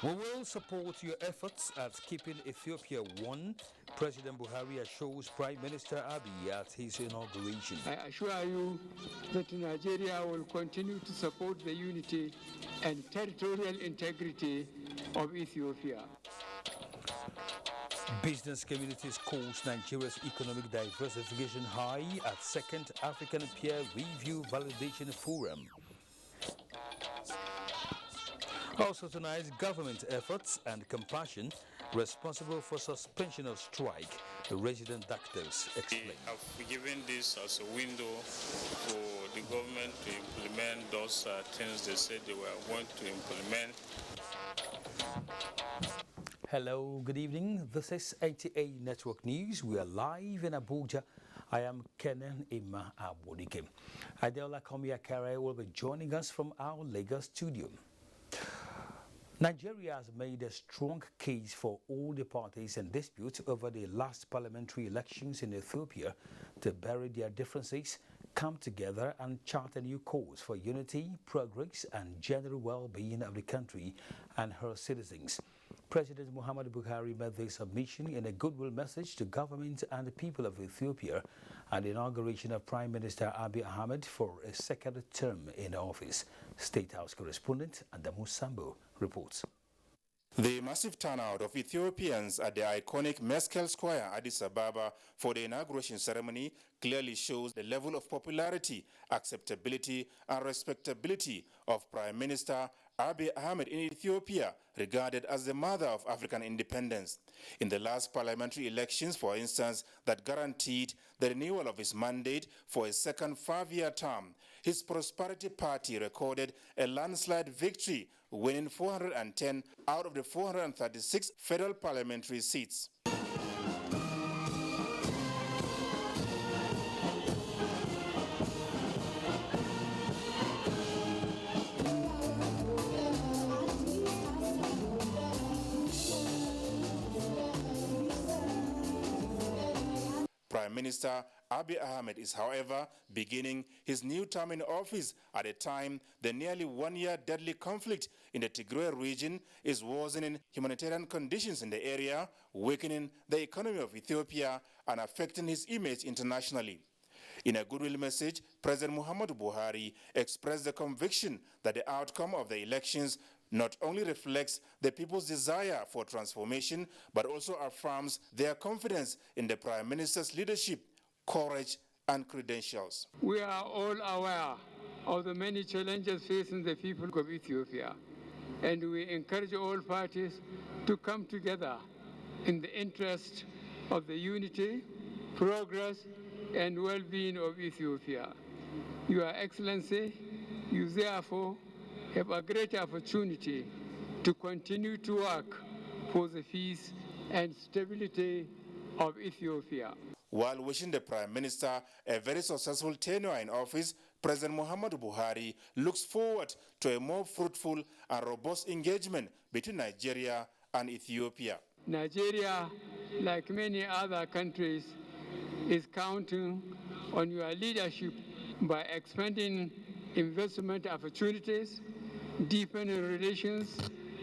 We will support your efforts at keeping Ethiopia one, President Buhari assures Prime Minister Abiy at his inauguration. I assure you that Nigeria will continue to support the unity and territorial integrity of Ethiopia. Business communities calls Nigeria's economic diversification high at Second African Peer Review Validation Forum. Also tonight, government efforts and compassion responsible for suspension of strike, the resident doctors explain. We have given this as a window for the government to implement those things they said they were going to implement. Hello, good evening. This is NTA Network News. We are live in Abuja. I am Kenan Ima Abodike. Adela Komiakare will be joining us from our Lagos studio. Nigeria has made a strong case for all the parties in dispute over the last parliamentary elections in Ethiopia to bury their differences, come together and chart a new course for unity, progress and general well-being of the country and her citizens. President Muhammadu Buhari made this submission in a goodwill message to government and the people of Ethiopia at the inauguration of Prime Minister Abiy Ahmed for a second term in office. State House correspondent Adamu Sambo reports. The massive turnout of Ethiopians at the iconic Meskel Square, Addis Ababa, for the inauguration ceremony clearly shows the level of popularity, acceptability, and respectability of Prime Minister Abiy Ahmed in Ethiopia, regarded as the mother of African independence. In the last parliamentary elections, for instance, that guaranteed the renewal of his mandate for a second 5-year term, his Prosperity Party recorded a landslide victory, winning 410 out of the 436 federal parliamentary seats. Prime Minister Abiy Ahmed is, however, beginning his new term in office at a time the nearly 1-year deadly conflict in the Tigray region is worsening humanitarian conditions in the area, weakening the economy of Ethiopia and affecting his image internationally. In a goodwill message, President Muhammadu Buhari expressed the conviction that the outcome of the elections not only reflects the people's desire for transformation, but also affirms their confidence in the Prime Minister's leadership, courage, and credentials. We are all aware of the many challenges facing the people of Ethiopia, and we encourage all parties to come together in the interest of the unity, progress, and well-being of Ethiopia. Your Excellency, you therefore have a great opportunity to continue to work for the peace and stability of Ethiopia. While wishing the Prime Minister a very successful tenure in office, President Muhammadu Buhari looks forward to a more fruitful and robust engagement between Nigeria and Ethiopia. Nigeria, like many other countries, is counting on your leadership by expanding investment opportunities, deepening relations,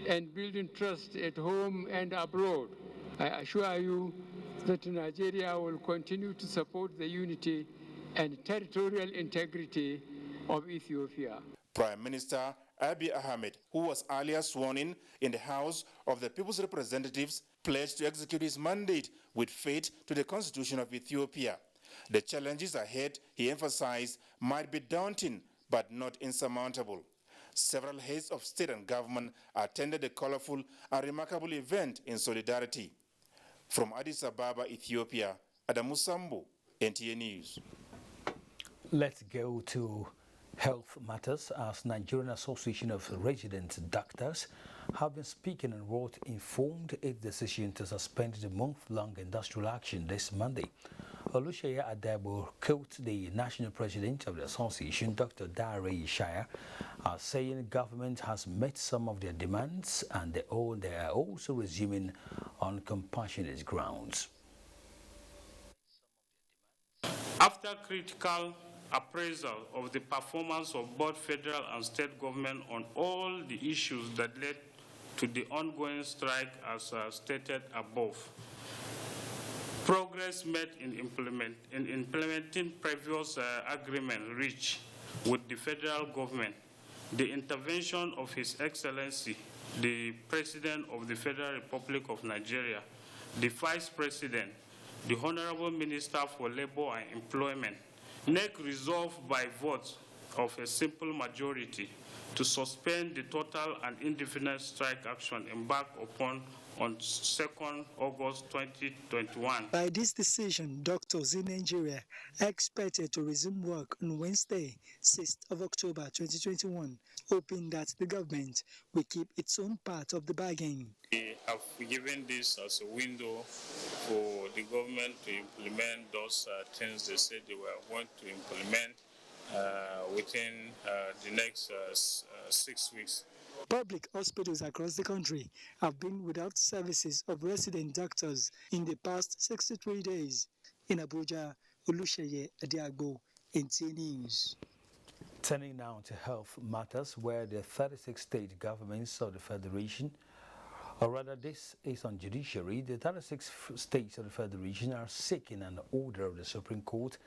and building trust at home and abroad. I assure you that Nigeria will continue to support the unity and territorial integrity of Ethiopia. Prime Minister Abiy Ahmed, who was earlier sworn in the House of the People's Representatives, pledged to execute his mandate with faith to the Constitution of Ethiopia. The challenges ahead, he emphasized, might be daunting but not insurmountable. Several heads of state and government attended the colorful and remarkable event in solidarity. From Addis Ababa, Ethiopia, Adamu Sambo, NTA News. Let's go to health matters, as Nigerian Association of Resident Doctors have been speaking and wrote informed its decision to suspend the month-long industrial action this Monday. Oluseyi Adebo quotes the national president of the association, Dr. Dare Shire, are saying government has met some of their demands and they are also resuming on compassionate grounds. After critical appraisal of the performance of both federal and state government on all the issues that led to the ongoing strike as stated above, progress made in implementing previous agreement reached with the federal government, the intervention of His Excellency, the President of the Federal Republic of Nigeria, the Vice President, the Honorable Minister for Labor and Employment, NEC resolved by vote of a simple majority to suspend the total and indefinite strike action embarked upon on 2nd August 2021. By this decision, doctors in Nigeria are expected to resume work on Wednesday, 6th of October 2021, hoping that the government will keep its own part of the bargain. We have given this as a window for the government to implement those things they said they were going to implement within the next 6 weeks. Public hospitals across the country have been without services of resident doctors in the past 63 days. In Abuja, Olusheye Adiagbo, NTA News. Turning now to health matters, where the 36 state governments of the Federation, or rather this is on judiciary, the 36 states of the Federation are seeking an order of the Supreme Court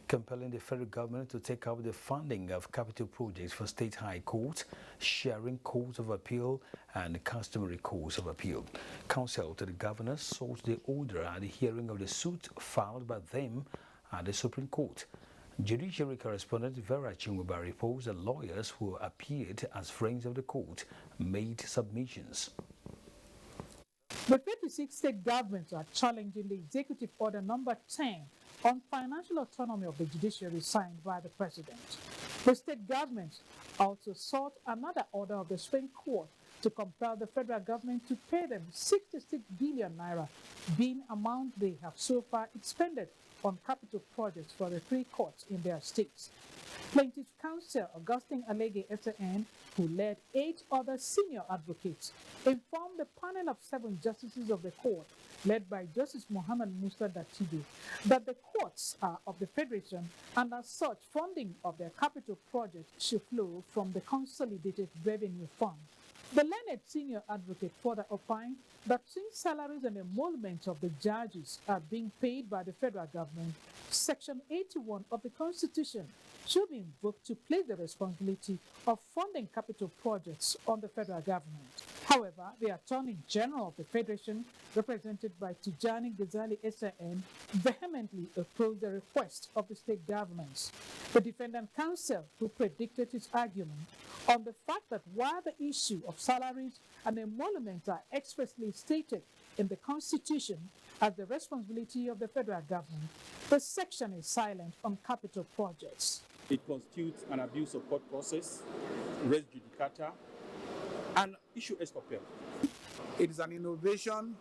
compelling the federal government to take up the funding of capital projects for state high courts, sharing courts of appeal and customary courts of appeal. Counsel to the governors sought the order at the hearing of the suit filed by them at the Supreme Court. Judiciary correspondent Vera Chinwuba reports that lawyers who appeared as friends of the court made submissions. The 36 state governments are challenging the Executive Order Number 10 on financial autonomy of the judiciary signed by the President. The state governments also sought another order of the Supreme Court to compel the federal government to pay them 66 billion naira, being amount they have so far expended on capital projects for the 3 courts in their states. Plaintiff's counsel Augustine Alege SAN, who led 8 other senior advocates, informed the panel of 7 justices of the court, led by Justice Mohammed Musa Datibe, that the courts are of the Federation and as such funding of their capital projects should flow from the Consolidated Revenue Fund. The learned senior advocate further opined that since salaries and emoluments of the judges are being paid by the federal government, Section 81 of the Constitution should be invoked to place the responsibility of funding capital projects on the federal government. However, the Attorney General of the Federation, represented by Tijani Ghazali SAN, vehemently opposed the request of the state governments. The defendant counsel, who predicted his argument on the fact that while the issue of salaries and emoluments are expressly stated in the Constitution as the responsibility of the federal government, the section is silent on capital projects. It constitutes an abuse of court process, res judicata, and issue escopel. It is an innovation,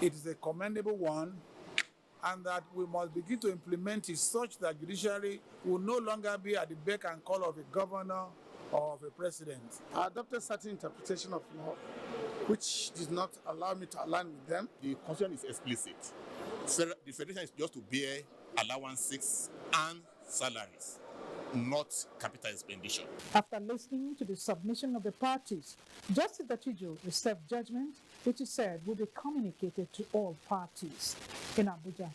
it is a commendable one, and that we must begin to implement it such that judiciary will no longer be at the beck and call of a governor or of a president. I adopted certain interpretation of law which did not allow me to align with them. The constitution is explicit. The federation is just to bear allowances and salaries, not capital expenditure. After listening to the submission of the parties, Justice Datijo reserved judgment, which he said will be communicated to all parties. In Abuja,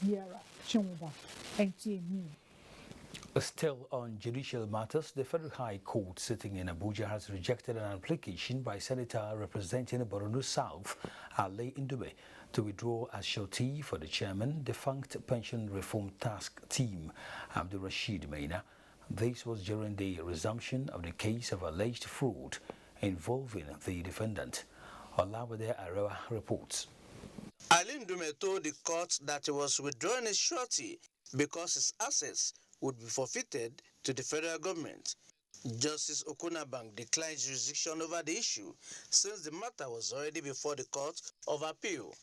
Vera Chinwuba, NTA News. Still on judicial matters, the Federal High Court sitting in Abuja has rejected an application by Senator representing Borno South, Ale Indube, to withdraw as surety for the chairman, defunct Pension Reform Task Team, Abdul Rashid Maina. This was during the resumption of the case of alleged fraud involving the defendant. Olawade Arewa reports. Ale Indube told the court that he was withdrawing his surety because his assets would be forfeited to the federal government. Justice Okunabang declined jurisdiction over the issue since the matter was already before the Court of Appeal,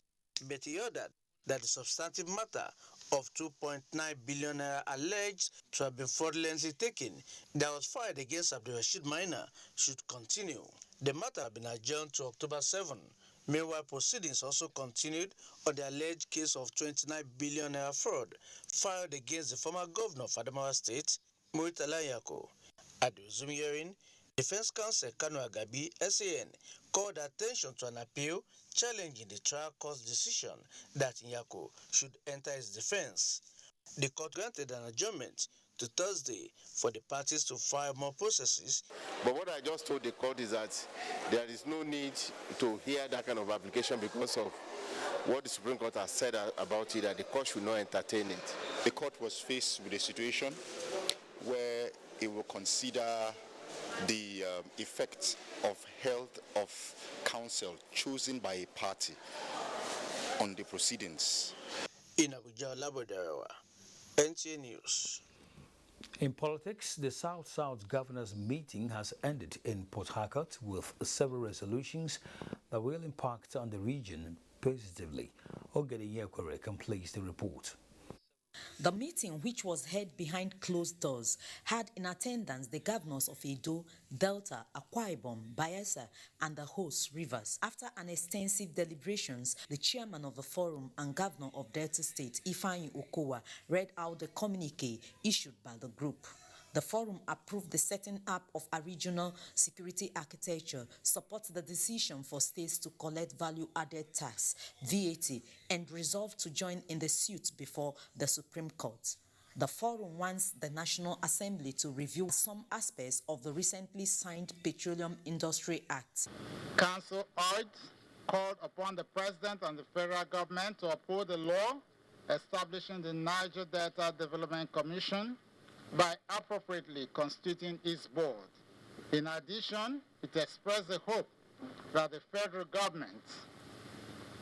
but he ordered that the substantive matter of 2.9 billion naira alleged to have been fraudulently taken that was filed against Abdulrasheed Maina should continue. The matter had been adjourned to October 7. Meanwhile, proceedings also continued on the alleged case of 29 billion naira fraud filed against the former governor of Adamawa State, Muritala Yako. At the resumed hearing, Defense Counsel Kanu Agabi, SAN, called attention to an appeal challenging the trial court's decision that Nyako should enter his defense. The court granted an adjournment to Thursday for the parties to file more processes. But what I just told the court is that there is no need to hear that kind of application because of what the Supreme Court has said about it, that the court should not entertain it. The court was faced with a situation where it will consider the effect of health of counsel chosen by a party on the proceedings. In Abuja, Labodarawa, NTA News. In politics, the South-South Governors Meeting has ended in Port Harcourt with several resolutions that will impact on the region positively. Ogede Yekwere completes the report. The meeting, which was held behind closed doors, had in attendance the governors of Edo, Delta, Akwa Ibom, Bayelsa, and the host Rivers. After an extensive deliberations, the chairman of the forum and governor of Delta State, Ifeanyi Okowa, read out the communique issued by the group. The forum approved the setting up of a regional security architecture, supports the decision for states to collect value-added tax, VAT, and resolved to join in the suit before the Supreme Court. The forum wants the National Assembly to review some aspects of the recently signed Petroleum Industry Act. Council called upon the President and the federal government to uphold the law establishing the Niger Delta Development Commission by appropriately constituting its board. In addition, it expressed the hope that the federal government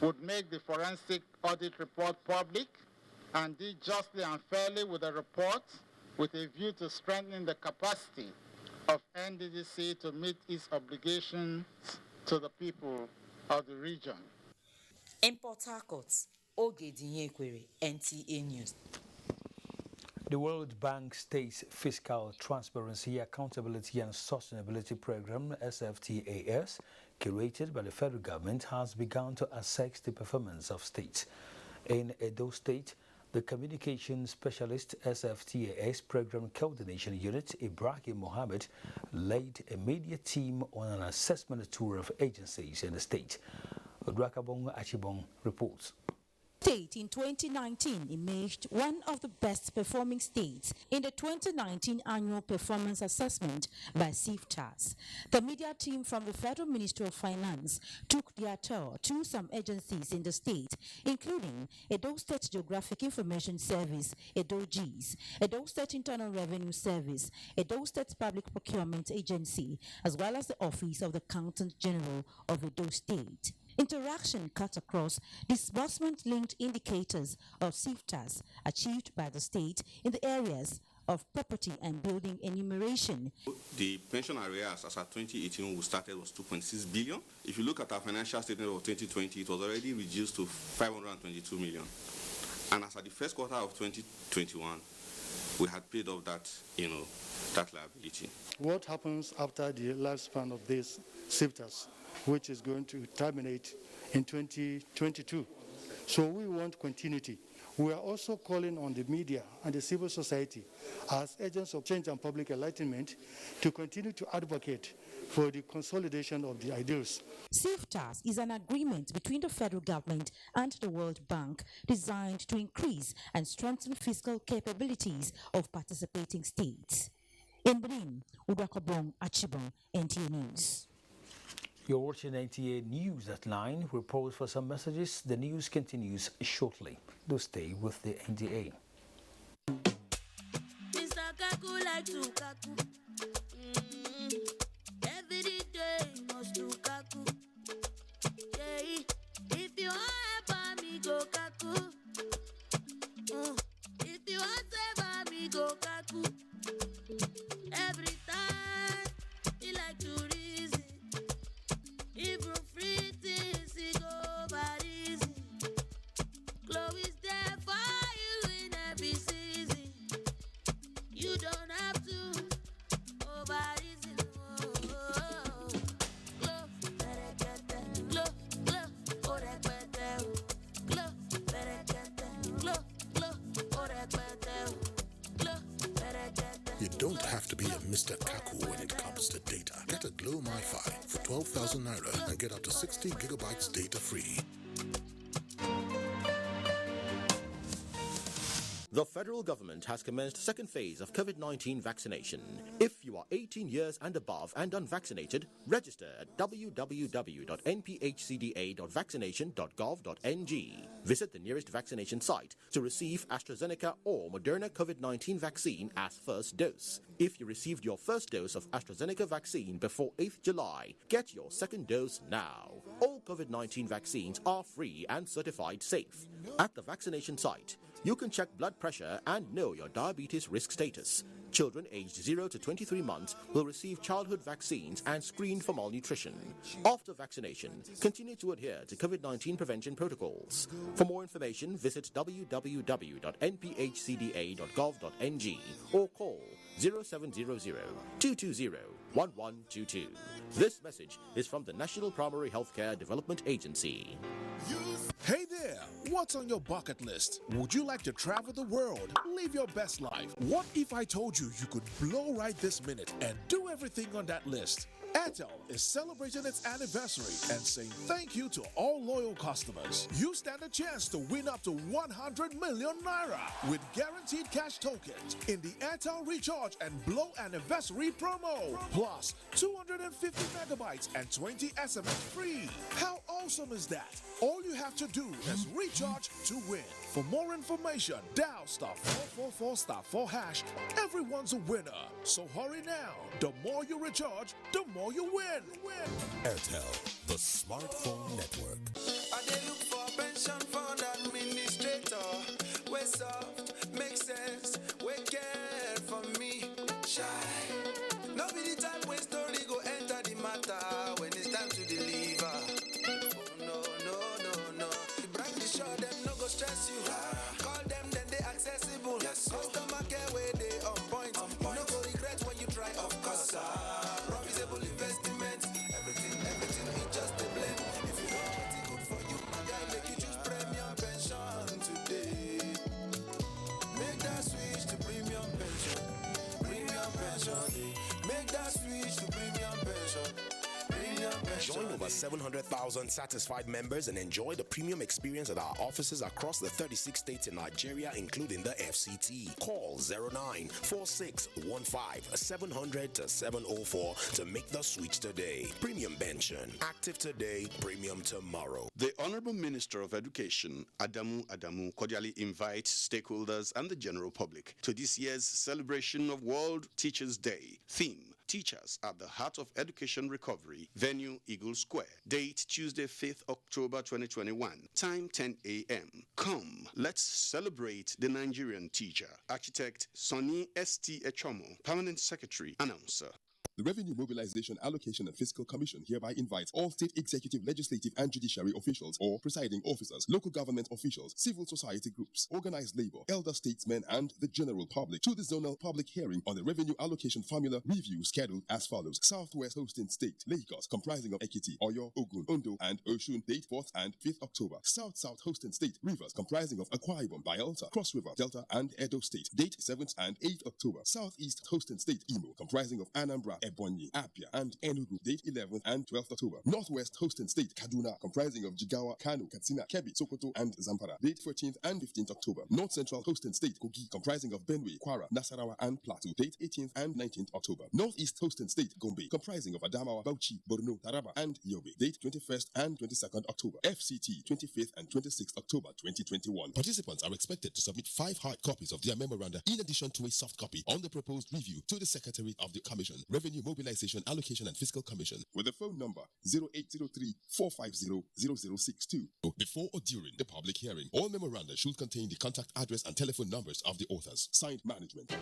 would make the forensic audit report public and deal justly and fairly with the report with a view to strengthening the capacity of NDDC to meet its obligations to the people of the region. In Port Harcourt, Ogede Yekwere, NTA News. The World Bank States Fiscal Transparency, Accountability and Sustainability Program, SFTAS, curated by the federal government, has begun to assess the performance of states. In Edo State, the Communication Specialist SFTAS Program Coordination Unit, Ibrahim Mohammed, led a media team on an assessment tour of agencies in the state. Drakabong Achibong reports. State in 2019 emerged one of the best performing states in the 2019 annual performance assessment by CIFTAS. The media team from the Federal Ministry of Finance took their tour to some agencies in the state, including Edo State Geographic Information Service, Edo GIS, Edo State Internal Revenue Service, Edo State Public Procurement Agency, as well as the Office of the Accountant General of Edo State. Interaction cut across disbursement-linked indicators of CIFTAS achieved by the state in the areas of property and building enumeration. The pension arrears as at 2018 when we started was 2.6 billion. If you look at our financial statement of 2020, it was already reduced to 522 million. And as at the first quarter of 2021, we had paid off that, that liability. What happens after the lifespan of this CIFTAS, which is going to terminate in 2022? So we want continuity. We are also calling on the media and the civil society as agents of change and public enlightenment to continue to advocate for the consolidation of the ideals. CIFTAS is an agreement between the federal government and the World Bank designed to increase and strengthen fiscal capabilities of participating states. In Benin, Udakobong Achibong, NTA News. You're watching NTA News at 9. We'll pause for some messages. The news continues shortly. Do stay with the NTA. Mr. Kaku like to Kaku. Every day must do Kaku. Yeah. If you want me, go Kaku. If you want me, go Kaku. Every time he like to reason. Even free things he go bad easy. Chloe's there for you You don't have to be a Mr. Kaku when it comes to data. Get a Glow MiFi for 12,000 Naira and get up to 60 gigabytes data free. The federal government has commenced second phase of COVID-19 vaccination. If you are 18 years and above and unvaccinated, register at www.nphcda.vaccination.gov.ng. Visit the nearest vaccination site to receive AstraZeneca or Moderna COVID-19 vaccine as first dose. If you received your first dose of AstraZeneca vaccine before 8th July, get your second dose now. All COVID-19 vaccines are free and certified safe. At the vaccination site, you can check blood pressure and know your diabetes risk status. Children aged 0 to 23 months will receive childhood vaccines and screened for malnutrition. After vaccination, continue to adhere to COVID-19 prevention protocols. For more information, visit www.nphcda.gov.ng or call 0700-220-1122. This message is from the National Primary Healthcare Development Agency. Hey there! What's on your bucket list? Would you like to travel the world? Live your best life? What if I told you you could blow right this minute and do everything on that list? Airtel is celebrating its anniversary and saying thank you to all loyal customers. You stand a chance to win up to 100 million Naira with guaranteed cash tokens in the Airtel Recharge and Blow Anniversary promo. Plus 250 megabytes and 20 SMS free. How awesome is that? All you have to do is recharge to win. For more information, dial *444*4#. Everyone's a winner. So hurry now. The more you recharge, the more you win. Airtel, the smartphone network. I did look for pension fund administrator. We're soft, make sense, we care for me. Shy. No be the type when story go enter the matter when it's time to deliver. Oh no. The brand is sure them no go stress you. Call them then they accessible. Yes, customer care where they on point. No go regret when you try, of course. Profitable investment, everything is just a blend. If you know what's good for you, my guy, make you choose premium pension today. Make that switch to premium pension. Premium pension. Make that switch to premium pension. Join over 700,000 satisfied members and enjoy the premium experience at our offices across the 36 states in Nigeria, including the FCT. Call 094615-700-704 to make the switch today. Premium pension. Active today, premium tomorrow. The Honorable Minister of Education, Adamu, cordially invites stakeholders and the general public to this year's celebration of World Teachers' Day. Theme: Teachers at the Heart of Education Recovery. Venue: Eagle Square. Date: Tuesday, 5th October 2021. Time: 10 a.m. Come, let's celebrate the Nigerian teacher. Architect Sonny S.T. Echomo, Permanent Secretary, Announcer. The Revenue Mobilization, Allocation and Fiscal Commission hereby invites all state executive, legislative and judiciary officials or presiding officers, local government officials, civil society groups, organized labor, elder statesmen and the general public to the zonal public hearing on the revenue allocation formula review scheduled as follows. Southwest hosting state, Lagos, comprising of Ekiti, Oyo, Ogun, Ondo and Osun, date 4th and 5th October. South hosting state, Rivers, comprising of Akwa Ibom, Bayelsa, Cross River, Delta and Edo State, date 7th and 8th October. Southeast hosting state, Imo, comprising of Anambra, Ebonyi, Abia, and Enugu, date 11th and 12th October. Northwest hosting state, Kaduna, comprising of Jigawa, Kano, Katsina, Kebbi, Sokoto, and Zamfara, date 14th and 15th October. North Central hosting state, Kogi, comprising of Benue, Kwara, Nasarawa, and Plateau, date 18th and 19th October. Northeast hosting state, Gombe, comprising of Adamawa, Bauchi, Borno, Taraba, and Yobe, date 21st and 22nd October. FCT, 25th and 26th October 2021. Participants are expected to submit 5 hard copies of their memoranda in addition to a soft copy on the proposed review to the Secretary of the Commission, Revenue Mobilization, Allocation and Fiscal Commission, with the phone number 0803-450-0062. Before or during the public hearing, all memoranda should contain the contact address and telephone numbers of the authors. Signed, Management.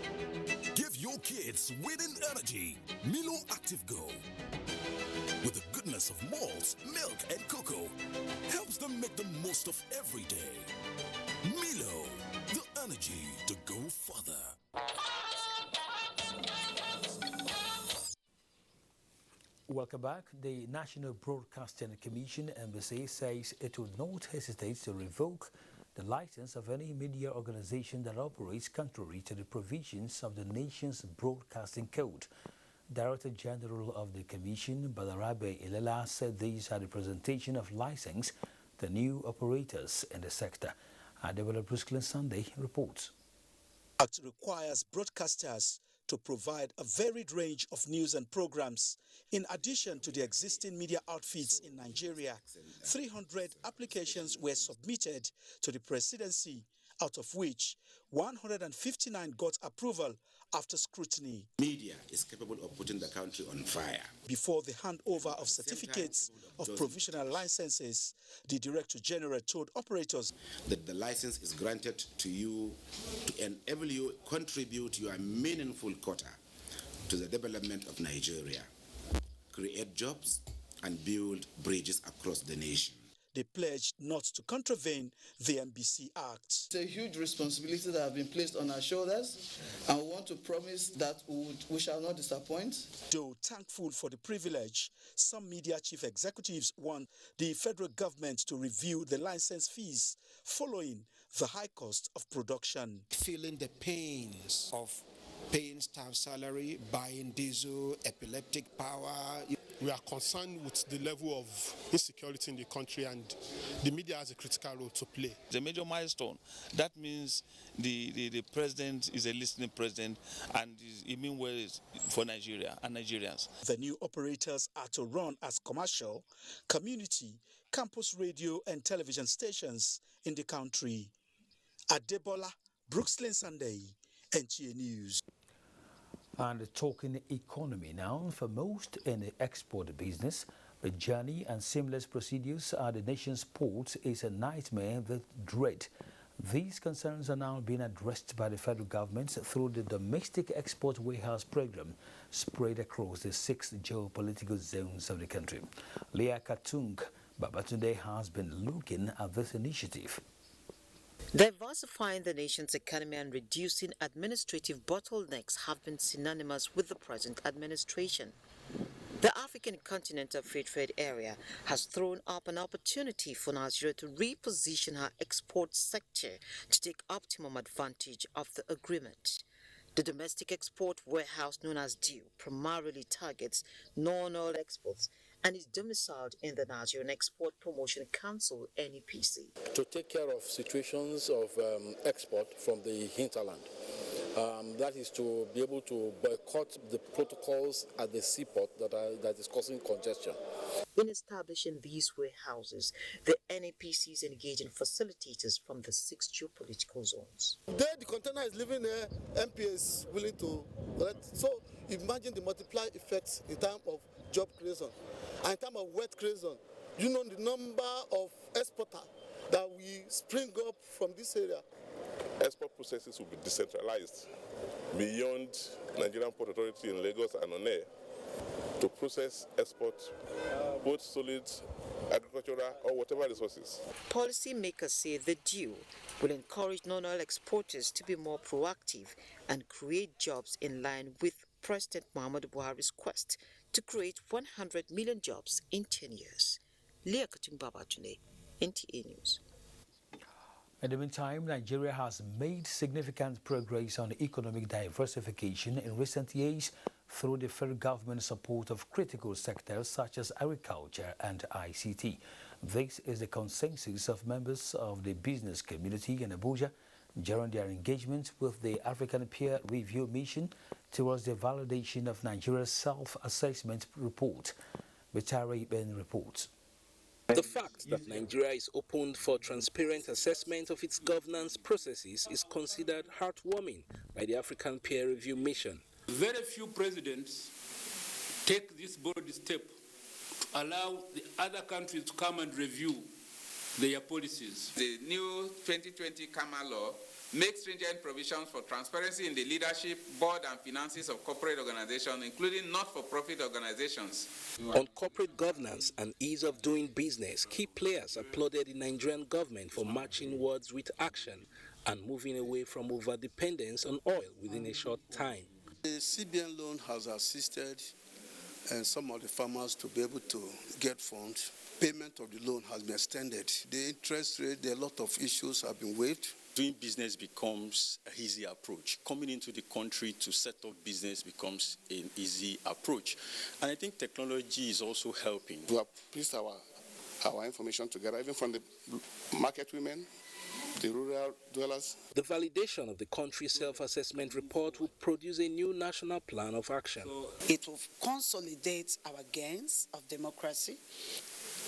Give your kids winning energy. Milo Active Go. With the goodness of malts, milk, and cocoa, helps them make the most of every day. Milo, the energy to go further. Welcome back. The National Broadcasting Commission, NBC, says it will not hesitate to revoke the license of any media organization that operates contrary to the provisions of the nation's broadcasting code. Director General of the Commission, Balarabe Ilela, said these are the presentation of license to new operators in the sector. Adebola Brusklin Sunday reports. Act requires broadcasters to provide a varied range of news and programs. In addition to the existing media outfits in Nigeria, 300 applications were submitted to the presidency, out of which 159 got approval after scrutiny. Media is capable of putting the country on fire. Before the handover of certificates of provisional licenses, the Director General told operators that the license is granted to you to enable you contribute your meaningful quota to the development of Nigeria, create jobs and build bridges across the nation. They pledged not to contravene the MBC Act. It's a huge responsibility that has been placed on our shoulders, and we want to promise that we shall not disappoint. Though thankful for the privilege, some media chief executives want the federal government to review the license fees following the high cost of production. Feeling the pains of paying staff salary, buying diesel, epileptic power. We are concerned with the level of insecurity in the country, and the media has a critical role to play. It's a major milestone. That means the president is a listening president, and it means well for Nigeria and Nigerians. The new operators are to run as commercial, community, campus radio and television stations in the country. Adebola, Brooksland Sunday, NTA News. And talking economy now, for most in the export business, the journey and seamless procedures at the nation's ports is a nightmare with dread. These concerns are now being addressed by the federal government through the Domestic Export Warehouse Program spread across the 6 geopolitical zones of the country. Leah Katung Babatunde has been looking at this initiative. Diversifying the nation's economy and reducing administrative bottlenecks have been synonymous with the present administration. The African Continental Free Trade Area has thrown up an opportunity for Nigeria to reposition her export sector to take optimum advantage of the agreement. The Domestic Export Warehouse, known as DEW, primarily targets non-oil exports and is domiciled in the Nigerian Export Promotion Council, NEPC. To take care of situations of export from the hinterland. That is to be able to boycott the protocols at the seaport that is causing congestion. In establishing these warehouses, the NEPC is engaging facilitators from the 6 geopolitical zones. There, the container is leaving here, NPA is willing to collect. So imagine the multiplier effects in terms of job creation and in terms of wealth creation. You know the number of exporters that we spring up from this area. Export processes will be decentralized beyond Nigerian Port Authority in Lagos and on air to process export, both solid, agricultural or whatever resources. Policymakers say the DEW will encourage non-oil exporters to be more proactive and create jobs in line with President Muhammadu Buhari's quest to create 100 million jobs in 10 years. Leah Katung Babatunde, NTA News. In the meantime, Nigeria has made significant progress on economic diversification in recent years through the federal government support of critical sectors such as agriculture and ICT. This is the consensus of members of the business community in Abuja during their engagement with the African Peer Review Mission towards the validation of Nigeria's self-assessment report. Vitari Ben reports. The fact that Nigeria is opened for transparent assessment of its governance processes is considered heartwarming by the African Peer Review Mission. Very few presidents take this bold step to allow the other countries to come and review their policies. The new 2020 KAMA law makes stringent provisions for transparency in the leadership, board and finances of corporate organizations, including not-for-profit organizations. On corporate governance and ease of doing business, key players applauded the Nigerian government for marching words with action and moving away from over-dependence on oil within a short time. The CBN loan has assisted and some of the farmers to be able to get funds. Payment of the loan has been extended. The interest rate, a lot of issues have been waived. Doing business becomes an easy approach. Coming into the country to set up business becomes an easy approach. And I think technology is also helping. We have pieced our information together, even from the market women, the rural dwellers. The validation of the country self-assessment report will produce a new national plan of action. It will consolidate our gains of democracy,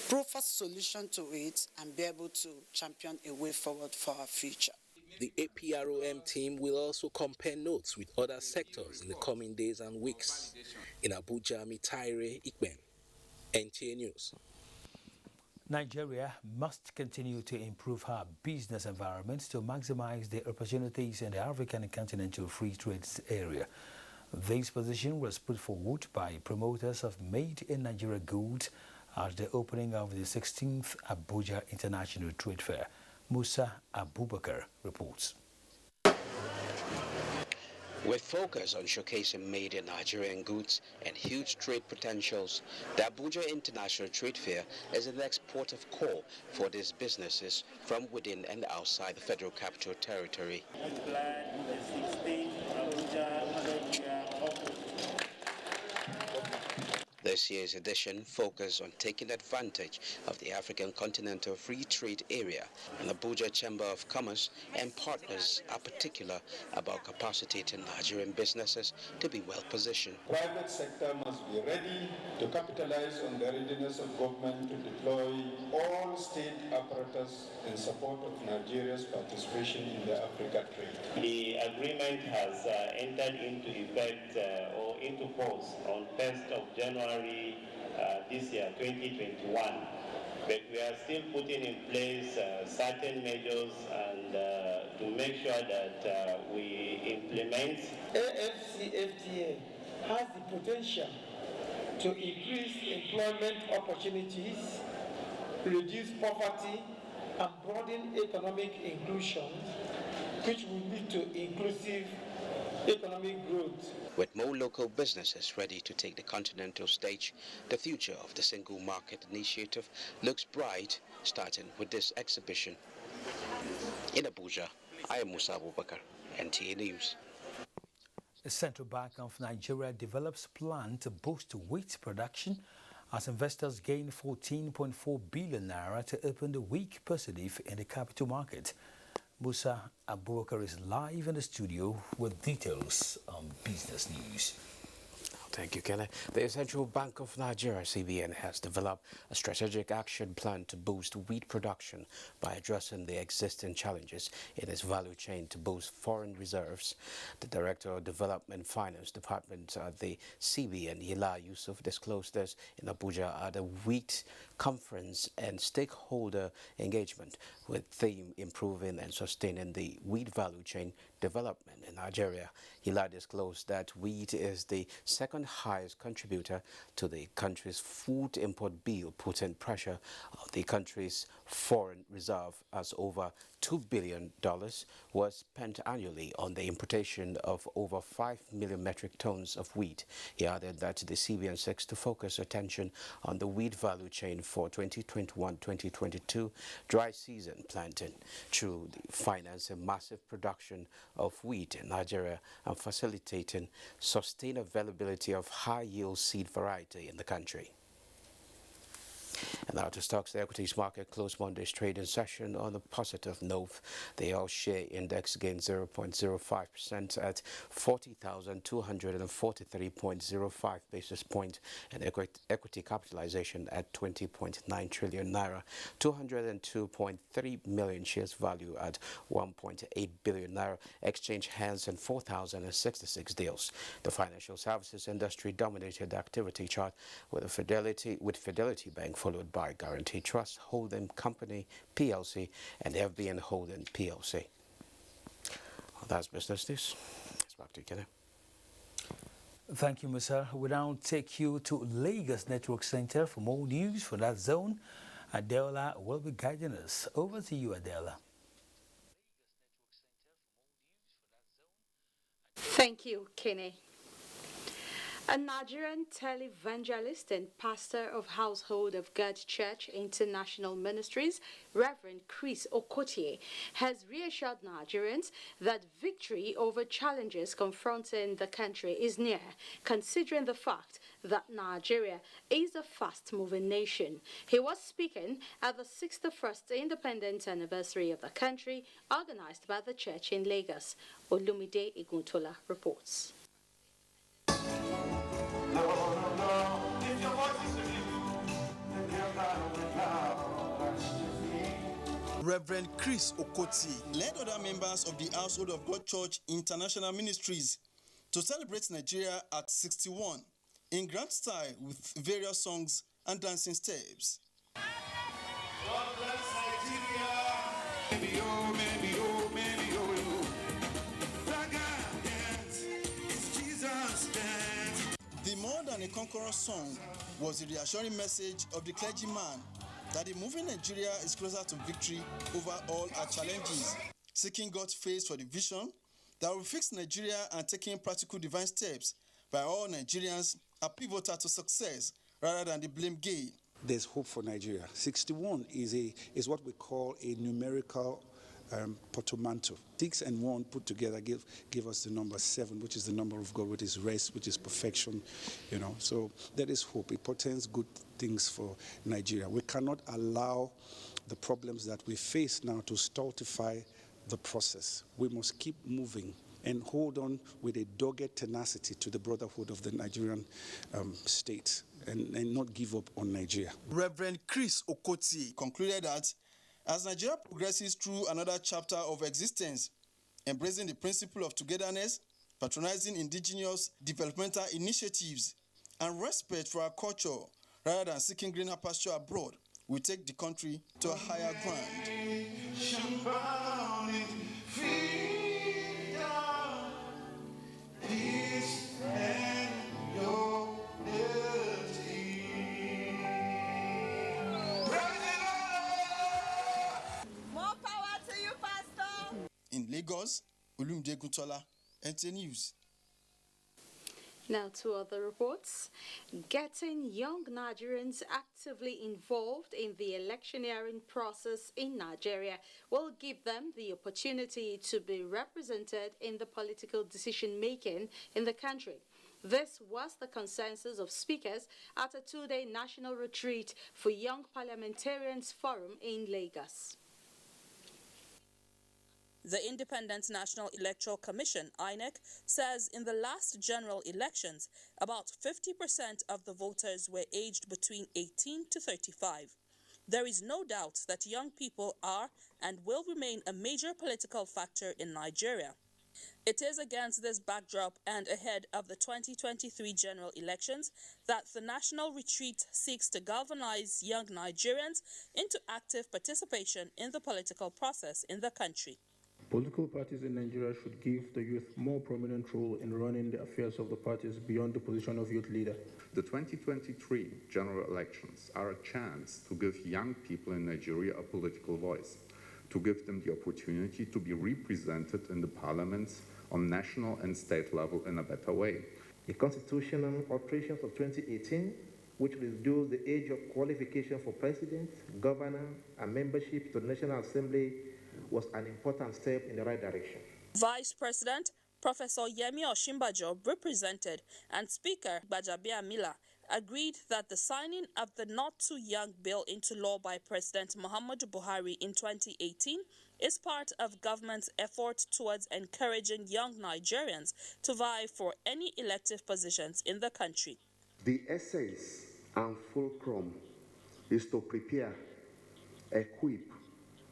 prove a solution to it, and be able to champion a way forward for our future. The APROM team will also compare notes with other sectors in the coming days and weeks. In Abuja, Mitaire Ikben, NTA News. Nigeria must continue to improve her business environment to maximize the opportunities in the African Continental Free Trade Area. This position was put forward by promoters of Made in Nigeria goods at the opening of the 16th Abuja International Trade Fair. Musa Abubakar reports. With focus on showcasing made in Nigerian goods and huge trade potentials, the Abuja International Trade Fair is the next port of call for these businesses from within and outside the Federal Capital Territory. This year's edition focused on taking advantage of the African Continental Free Trade Area, and Abuja Chamber of Commerce and partners are particular about capacitating Nigerian businesses to be well positioned. Private sector must be ready to capitalize on the readiness of government to deploy all state apparatus in support of Nigeria's participation in the Africa trade. The agreement has entered into effect or into force on 1st of January this year, 2021. But we are still putting in place certain measures and to make sure that we implement. AFCFTA has the potential to increase employment opportunities, reduce poverty, and broaden economic inclusion, which will lead to inclusive economic growth. With more local businesses ready to take the continental stage, the future of the Single Market Initiative looks bright, starting with this exhibition. In Abuja, I am Musa Abubakar, NTA News. The Central Bank of Nigeria develops plan to boost wheat production as investors gain 14.4 billion naira to open the week positive in the capital market. Musa Abubakar is live in the studio with details on business news. Thank you, Kelly. The Central Bank of Nigeria, CBN, has developed a strategic action plan to boost wheat production by addressing the existing challenges in its value chain to boost foreign reserves. The Director of Development Finance Department at the CBN, Yila Yusuf, disclosed this in Abuja at a wheat conference and stakeholder engagement with theme improving and sustaining the wheat value chain development in Nigeria. Yila disclosed that wheat is the second highest contributor to the country's food import bill, putting pressure on the country's foreign reserve as over $2 billion was spent annually on the importation of over 5 million metric tons of wheat. He added that the CBN seeks to focus attention on the wheat value chain for 2021-2022 dry season planting through the financing massive production of wheat in Nigeria and facilitating sustained availability of high-yield seed variety in the country. And now to stocks, the equities market closed Monday's trading session on a positive note. The all-share index gained 0.05% at 40,243.05 basis points, and equity capitalization at 20.9 trillion naira, 202.3 million shares value at 1.8 billion naira, exchange hands in 4,066 deals. The financial services industry dominated the activity chart with Fidelity Bank, followed by Guarantee Trust Holding Company PLC and FBN Holding PLC. Well, that's business news. It's back to you, Kenny. Thank you, Musa. We now take you to Lagos Network Center for more news for that zone. Adela will be guiding us. Over to you, Adela. Thank you, Kenny. A Nigerian televangelist and pastor of Household of God Church International Ministries, Reverend Chris Okotie, has reassured Nigerians that victory over challenges confronting the country is near, considering the fact that Nigeria is a fast-moving nation. He was speaking at the 61st Independence Anniversary of the country, organized by the church in Lagos. Olumide Iguntola reports. Reverend Chris Okotie led other members of the Household of God Church International Ministries to celebrate Nigeria at 61 in grand style with various songs and dancing steps. God bless Nigeria. Maybe oh, maybe oh, maybe oh. Raga dance, it's Jesus dance. The More Than a Conqueror song was the reassuring message of the clergyman that the moving Nigeria is closer to victory over all our challenges, seeking God's face for the vision that will fix Nigeria and taking practical divine steps by all Nigerians are pivotal to success rather than the blame game. There's hope for Nigeria. 61 is what we call a numerical portmanteau. 6 and 1 put together give us the number 7, which is the number of God, which is rest, which is perfection. So there is hope. It portends good things for Nigeria. We cannot allow the problems that we face now to stultify the process. We must keep moving and hold on with a dogged tenacity to the brotherhood of the Nigerian state and not give up on Nigeria. Reverend Chris Okotie concluded that as Nigeria progresses through another chapter of existence, embracing the principle of togetherness, patronizing indigenous developmental initiatives, and respect for our culture, rather than seeking greener pasture abroad, we take the country to a higher ground. In Lagos, Olumide Iguntola, NTA News. Now to other reports. Getting young Nigerians actively involved in the electioneering process in Nigeria will give them the opportunity to be represented in the political decision-making in the country. This was the consensus of speakers at a 2-day national retreat for Young Parliamentarians Forum in Lagos. The Independent National Electoral Commission, INEC, says in the last general elections, about 50% of the voters were aged between 18 to 35. There is no doubt that young people are and will remain a major political factor in Nigeria. It is against this backdrop and ahead of the 2023 general elections that the national retreat seeks to galvanize young Nigerians into active participation in the political process in the country. Political parties in Nigeria should give the youth more prominent role in running the affairs of the parties beyond the position of youth leader. The 2023 general elections are a chance to give young people in Nigeria a political voice, to give them the opportunity to be represented in the parliaments on national and state level in a better way. The constitutional alterations of 2018, which reduced the age of qualification for president, governor, and membership to the National Assembly, was an important step in the right direction. Vice President Professor Yemi Osinbajo represented, and Speaker Gbajabia Mila agreed that the signing of the Not Too Young bill into law by President Muhammadu Buhari in 2018 is part of government's effort towards encouraging young Nigerians to vie for any elective positions in the country. The essence and fulcrum is to prepare, equip,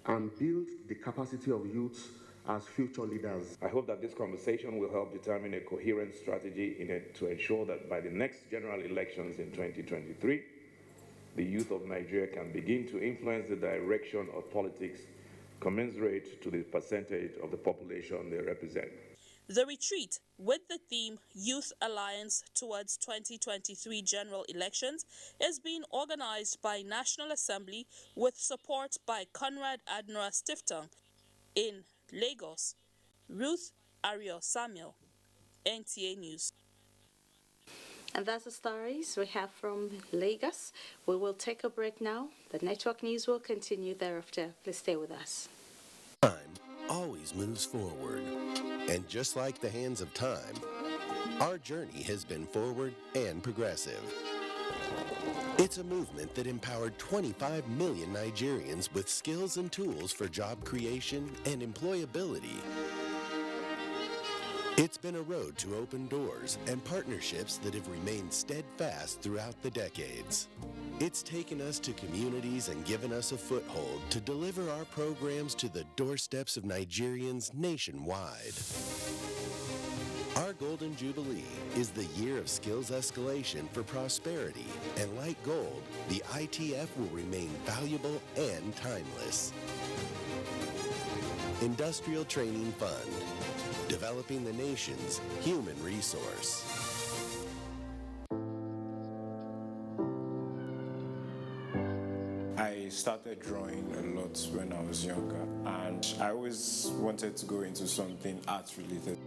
and build the capacity of youths as future leaders. I hope that this conversation will help determine a coherent strategy in it to ensure that by the next general elections in 2023, the youth of Nigeria can begin to influence the direction of politics commensurate to the percentage of the population they represent. The retreat, with the theme Youth Alliance Towards 2023 General Elections, is being organized by National Assembly with support by Conrad Adnora Stiftung in Lagos. Ruth Ario Samuel, NTA News. And that's the stories we have from Lagos. We will take a break now. The network news will continue thereafter. Please stay with us. Time always moves forward. And just like the hands of time, our journey has been forward and progressive. It's a movement that empowered 25 million Nigerians with skills and tools for job creation and employability. It's been a road to open doors and partnerships that have remained steadfast throughout the decades. It's taken us to communities and given us a foothold to deliver our programs to the doorsteps of Nigerians nationwide. Our Golden Jubilee is the year of skills escalation for prosperity, and like gold, the ITF will remain valuable and timeless. Industrial Training Fund, developing the nation's human resource. I started drawing a lot when I was younger, and I always wanted to go into something art related.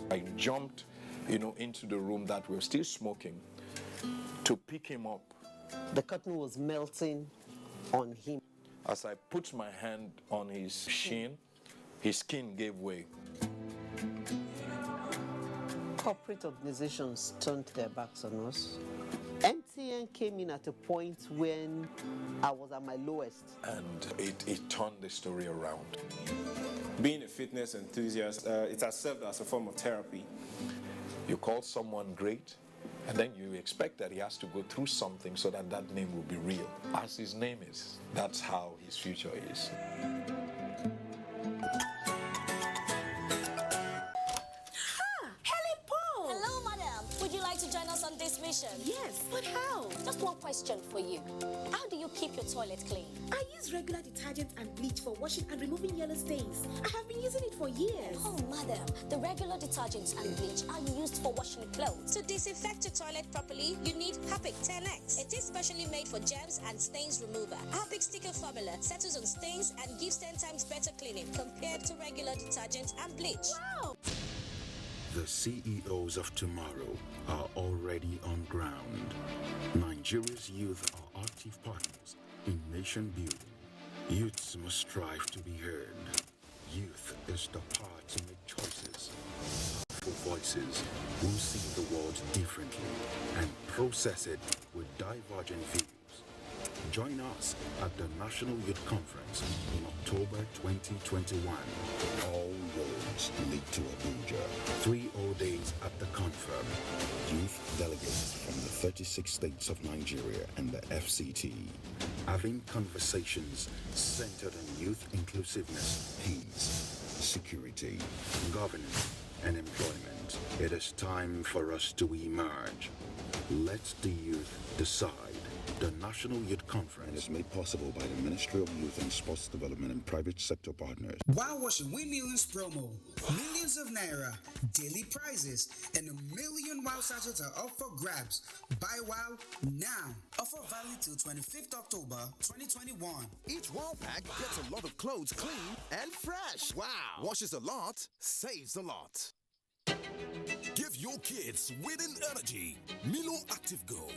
I jumped, into the room that we were still smoking to pick him up. The curtain was melting on him. As I put my hand on his shin, his skin gave way. Corporate organizations turned their backs on us. NTA came in at a point when I was at my lowest. And it turned the story around. Being a fitness enthusiast, it has served as a form of therapy. You call someone great, and then you expect that he has to go through something so that that name will be real. As his name is, that's how his future is. On this mission? Yes, but how? Just one question for you. How do you keep your toilet clean? I use regular detergent and bleach for washing and removing yellow stains. I have been using it for years. Oh, madam, the regular detergents and bleach are used for washing clothes. To disinfect your toilet properly, you need Harpic 10X. It is specially made for germs and stains remover. Harpic sticker formula settles on stains and gives 10 times better cleaning compared to regular detergent and bleach. Wow! The CEOs of tomorrow are already on ground. Nigeria's youth are active partners in nation building. Youths must strive to be heard. Youth is the power to make choices. For voices who see the world differently and process it with divergent views. Join us at the National Youth Conference in October 2021. All roads lead to Abuja. 3 whole days at the conference. Youth delegates from the 36 states of Nigeria and the FCT. Having conversations centered on youth inclusiveness, peace, security, governance, and employment. It is time for us to emerge. Let the youth decide. The National Youth Conference is made possible by the Ministry of Youth and Sports Development and private sector partners. Wow Washing Win Millions promo. Millions of naira, daily prizes, and a million wow sachets are up for grabs. Buy wow now. Offer valid till 25th October 2021. Each wow pack gets a lot of clothes clean and fresh. Wow. Washes a lot, saves a lot. Give your kids winning energy. Milo Active Go.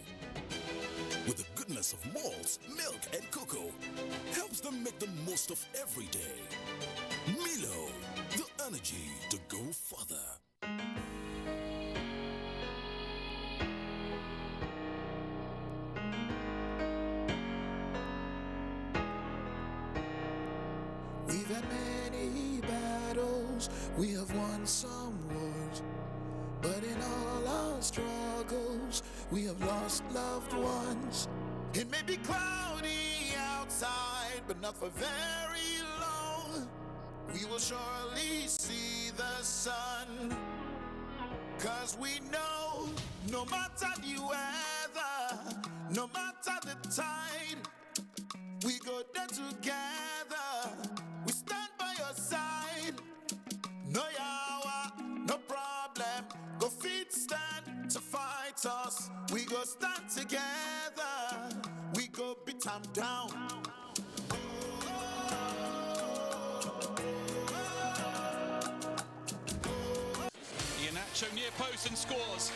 With the goodness of malts, milk, and cocoa, helps them make the most of every day. Milo, the energy to go further. We've had many battles, we have won some wars, but in all our struggles, we have lost loved ones. It may be cloudy outside, but not for very long. We will surely see the sun, 'cause we know no matter the weather, no matter the tide, we go there together. We stand by your side. No yawa, no problem. Go feet stand to fight us. We go stand together. We go beat them down. Garnacho near post and scores.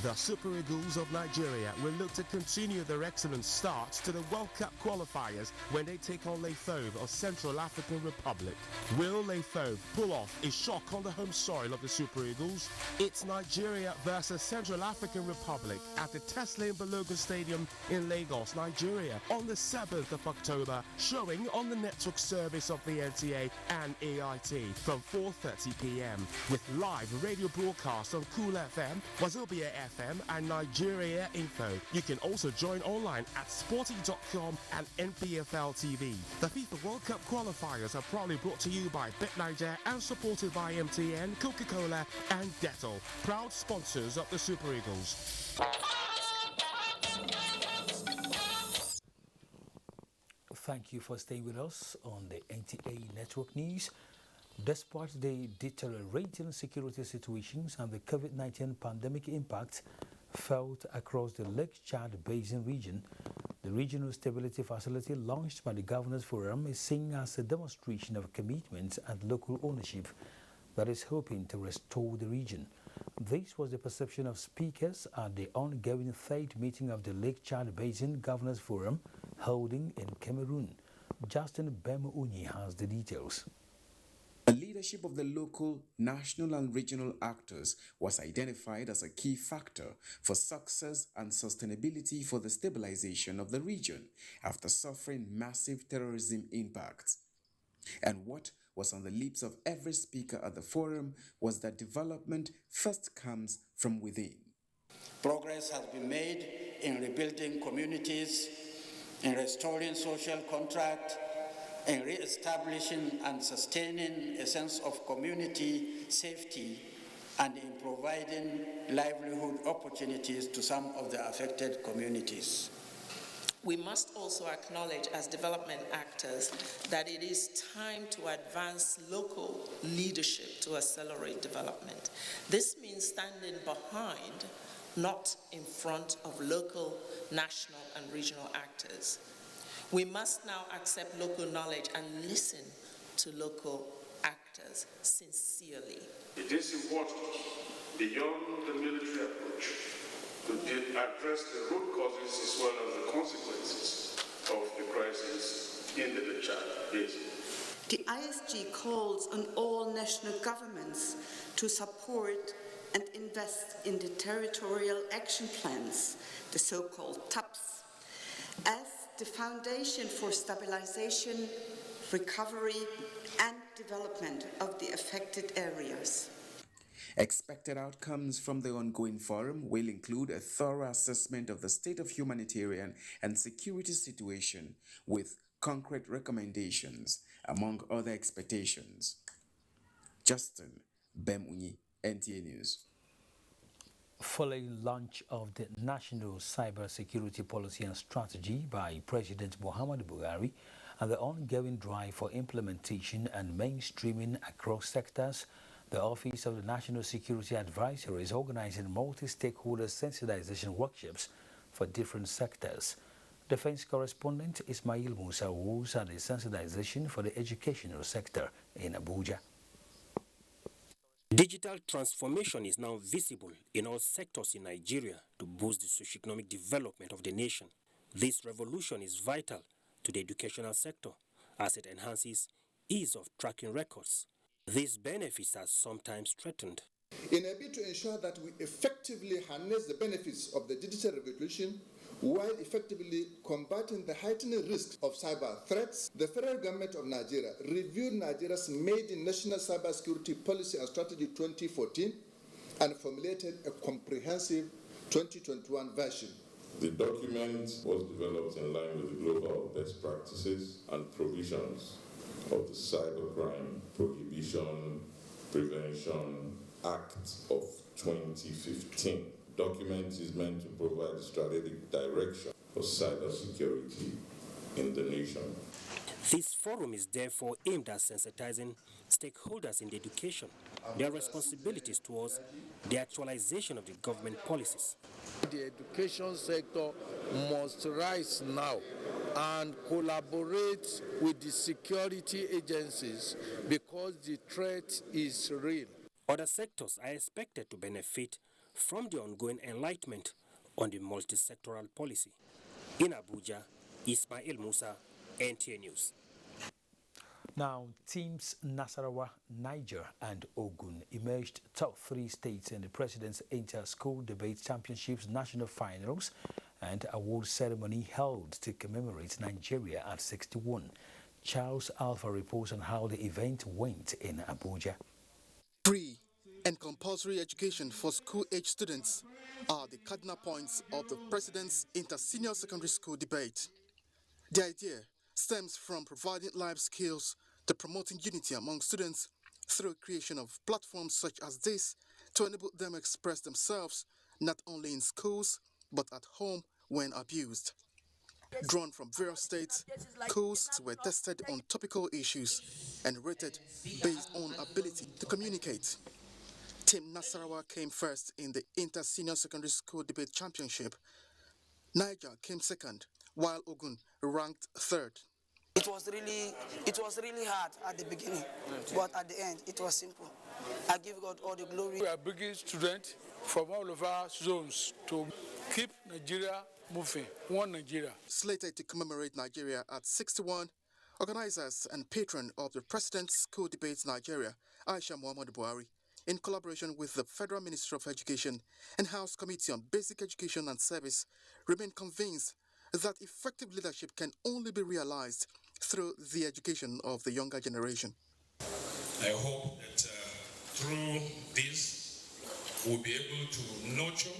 The Super Eagles of Nigeria will look to continue their excellent start to the World Cup qualifiers when they take on Leithove of Central African Republic. Will Leithove pull off a shock on the home soil of the Super Eagles? It's Nigeria versus Central African Republic at the Tesla Balogun Stadium in Lagos, Nigeria on the 7th of October, showing on the network service of the NTA and AIT from 4:30 p.m. with live radio broadcast on Cool FM, Wazobia FM and Nigeria Info. You can also join online at sporty.com and NPFL TV. The FIFA World Cup qualifiers are proudly brought to you by BetNiger and supported by MTN, Coca-Cola and Dettol, proud sponsors of the Super Eagles. Thank you for staying with us on the NTA Network News. Despite the deteriorating security situations and the COVID-19 pandemic impact felt across the Lake Chad Basin region, the Regional Stability Facility launched by the Governors Forum is seen as a demonstration of commitment and local ownership that is hoping to restore the region. This was the perception of speakers at the ongoing third meeting of the Lake Chad Basin Governors Forum holding in Cameroon. Justin Bemuni has the details. The leadership of the local, national and regional actors was identified as a key factor for success and sustainability for the stabilization of the region after suffering massive terrorism impacts. And what was on the lips of every speaker at the forum was that development first comes from within. Progress has been made in rebuilding communities, in restoring social contract, in re-establishing and sustaining a sense of community safety, and in providing livelihood opportunities to some of the affected communities. We must also acknowledge as development actors that it is time to advance local leadership to accelerate development. This means standing behind, not in front of local, national, and regional actors. We must now accept local knowledge and listen to local actors sincerely. It is important, beyond the military approach, to address the root causes as well as the consequences of the crisis in the Lake Chad Basin. The ISG calls on all national governments to support and invest in the territorial action plans, the so-called TAPs, as the foundation for stabilization, recovery, and development of the affected areas. Expected outcomes from the ongoing forum will include a thorough assessment of the state of humanitarian and security situation with concrete recommendations, among other expectations. Justin Bemunyi, NTA News. Following launch of the National Cybersecurity Policy and Strategy by President Muhammadu Buhari and the ongoing drive for implementation and mainstreaming across sectors, the Office of the National Security Advisor is organizing multi-stakeholder sensitization workshops for different sectors. Defense correspondent Ismail Musa was at the sensitization for the educational sector in Abuja. Digital transformation is now visible in all sectors in Nigeria to boost the socio-economic development of the nation. This revolution is vital to the educational sector as it enhances ease of tracking records. These benefits are sometimes threatened. In a bid to ensure that we effectively harness the benefits of the digital revolution, while effectively combating the heightening risks of cyber threats, the federal government of Nigeria reviewed Nigeria's maiden National Cybersecurity Policy and Strategy 2014 and formulated a comprehensive 2021 version. The document was developed in line with the global best practices and provisions of the Cybercrime Prohibition Prevention Act of 2015. Document is meant to provide a strategic direction for cybersecurity in the nation. This forum is therefore aimed at sensitizing stakeholders in the education, their responsibilities towards the actualization of the government policies. The education sector must rise now and collaborate with the security agencies because the threat is real. Other sectors are expected to benefit from the ongoing enlightenment on the multi-sectoral policy. In Abuja, Ismail Musa, NTA News. Now, teams Nasarawa, Niger and Ogun emerged top 3 states in the President's Inter-School Debate Championships National Finals and award ceremony held to commemorate Nigeria at 61. Charles Alpha reports on how the event went in Abuja. Free and compulsory education for school-age students are the cardinal points of the President's Inter-Senior Secondary School Debate. The idea stems from providing life skills to promoting unity among students through creation of platforms such as this to enable them express themselves not only in schools but at home when abused. Drawn from various states, schools were tested on topical issues and rated based on ability to communicate. Team Nasarawa came first in the Inter-Senior Secondary School Debate Championship. Niger came second, while Ogun ranked third. It was really hard at the beginning, but at the end, it was simple. I give God all the glory. We are bringing students from all of our zones to keep Nigeria moving, one Nigeria. Slated to commemorate Nigeria at 61, organizers and patron of the President's School Debates Nigeria, Aisha Muhammad Buhari, in collaboration with the Federal Ministry of Education and House Committee on Basic Education and Service, remain convinced that effective leadership can only be realized through the education of the younger generation. I hope that through this, we'll be able to nurture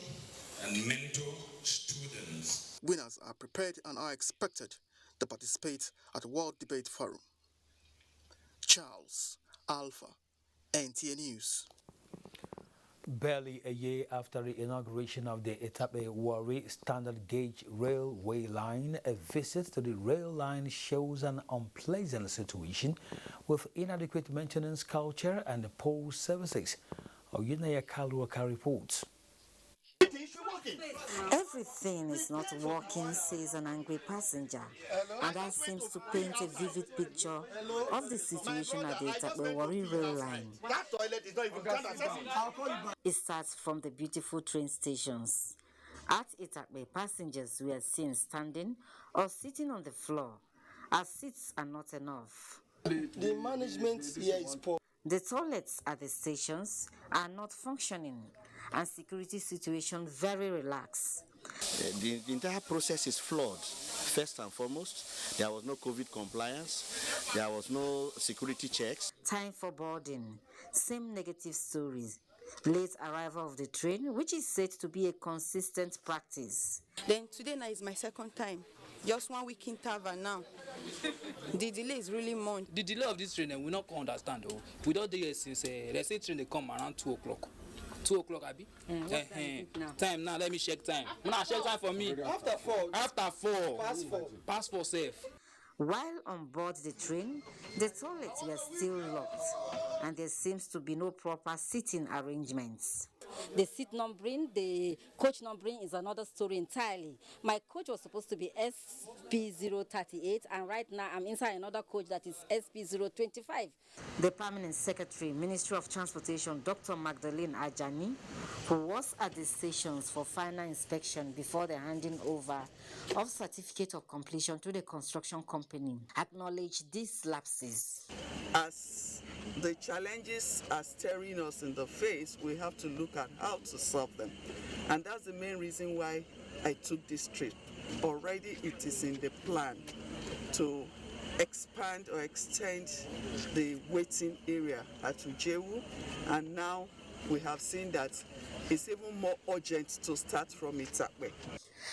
and mentor students. Winners are prepared and are expected to participate at the World Debate Forum. Charles Alpha, NTA News. Barely a year after the inauguration of the Etape-Warri standard gauge railway line, a visit to the rail line shows an unpleasant situation with inadequate maintenance culture and poor services. Oyinaya Kaluaka reports. Everything is not working, says an angry passenger, and that seems to paint a vivid picture of the situation at the Etape-Warri rail line. It starts from the beautiful train stations. At Etape, passengers were seen standing or sitting on the floor, as seats are not enough. The management here is poor. The toilets at the stations are not functioning, and security situation very relaxed. The entire process is flawed. First and foremost, there was no COVID compliance, there was no security checks. Time for boarding, same negative stories. Late arrival of the train, which is said to be a consistent practice. Then today now is my second time. Just 1 week interval now. The delay is really more. The delay of this train, we not understand though. We don't do it since let's say train they come around 2 o'clock. 2 o'clock, Abi. Time now. Let me check time. Now check time for me. After 4. After 4. Past 4 safe. While on board the train, the toilets were still locked, and there seems to be no proper seating arrangements. The seat numbering, the coach numbering is another story entirely. My coach was supposed to be SP038, and right now I'm inside another coach that is SP025. The Permanent Secretary, Ministry of Transportation, Dr. Magdalene Ajani, who was at the stations for final inspection before the handing over of certificate of completion to the construction company, acknowledged these lapses. As the challenges are staring us in the face, we have to look at how to solve them. And that's the main reason why I took this trip. Already it is in the plan to expand or extend the waiting area at Ujewu, and now we have seen that it's even more urgent to start from Itape.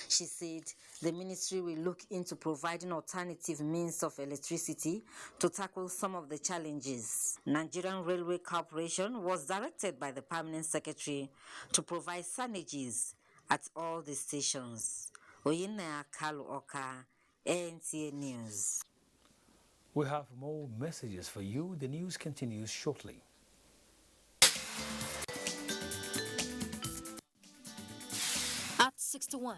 She said the ministry will look into providing alternative means of electricity to tackle some of the challenges. Nigerian Railway Corporation was directed by the Permanent Secretary to provide signages at all the stations. Oyinaya Kaluoka, NTA News. We have more messages for you. The news continues shortly. At 61,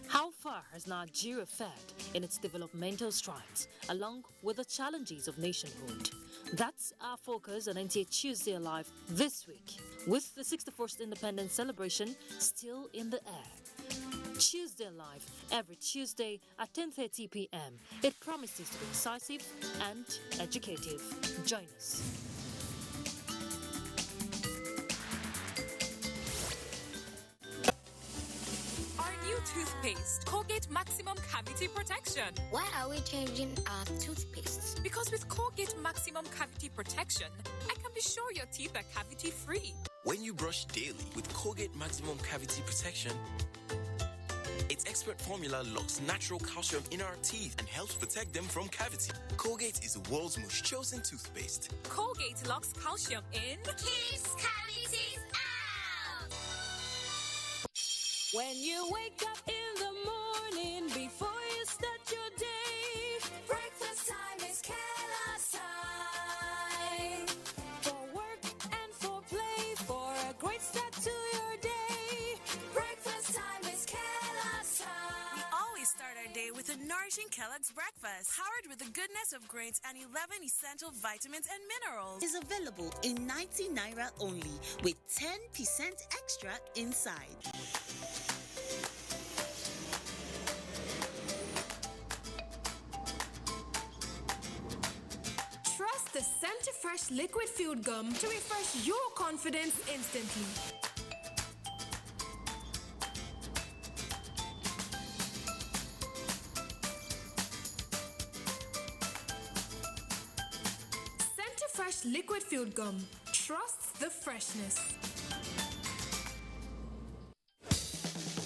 how far has Nigeria fared in its developmental strides, along with the challenges of nationhood? That's our focus on NTA Tuesday Live this week, with the 61st Independence celebration still in the air. Tuesday Live, every Tuesday at 10:30 p.m. It promises to be incisive and educative. Join us. New toothpaste, Colgate Maximum Cavity Protection. Why are we changing our toothpaste? Because with Colgate Maximum Cavity Protection, I can be sure your teeth are cavity free. When you brush daily with Colgate Maximum Cavity Protection, its expert formula locks natural calcium in our teeth and helps protect them from cavity. Colgate is the world's most chosen toothpaste. Colgate locks calcium in, keeps cavities out. When you wake up in the morning before you start your day, breakfast time is Kellogg's time. For work and for play, for a great start to your day. Breakfast time is Kellogg's time. We always start our day with a nourishing Kellogg's breakfast, powered with the goodness of grains and 11 essential vitamins and minerals. Is available in 90 naira only, with 10% extra inside. Trust the Centrofresh liquid food gum to refresh your confidence instantly. Centrofresh liquid food gum. Trust the freshness.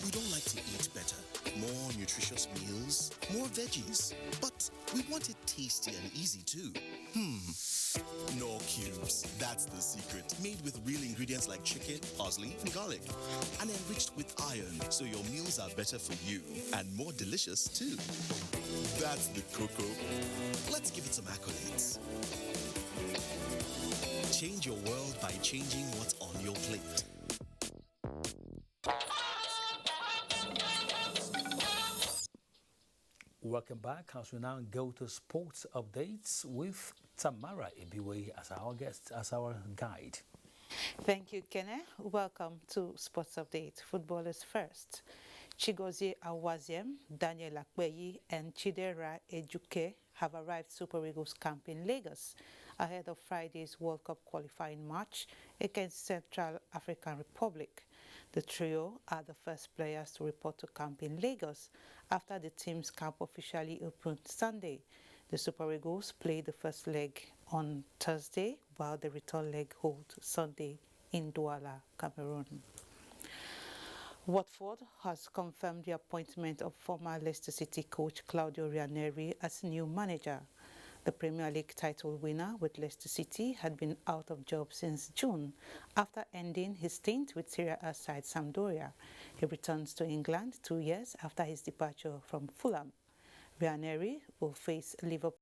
We don't like to eat better, more nutritious meals, more veggies, but we want it tasty and easy too. Knorr Cubes, that's the secret. Made with real ingredients like chicken, parsley, and garlic, and enriched with iron, so your meals are better for you and more delicious too. That's the cocoa. Let's give it some accolades. Change your world by changing what's on your plate. Welcome back as we now go to sports updates with Tamara Ibiwe as our guest, as our guide. Thank you, Kene. Welcome to Sports Update. Footballers first. Chigozie Awaziem, Daniel Akpeyi, and Chidera Ejuke have arrived Super Eagles camp in Lagos ahead of Friday's World Cup qualifying match against Central African Republic. The trio are the first players to report to camp in Lagos after the team's camp officially opened Sunday. The Super Eagles played the first leg on Thursday, while the return leg holds Sunday in Douala, Cameroon. Watford has confirmed the appointment of former Leicester City coach Claudio Ranieri as new manager. The Premier League title winner with Leicester City had been out of job since June after ending his stint with Serie A side Sampdoria. He returns to England 2 years after his departure from Fulham. Ranieri will face Liverpool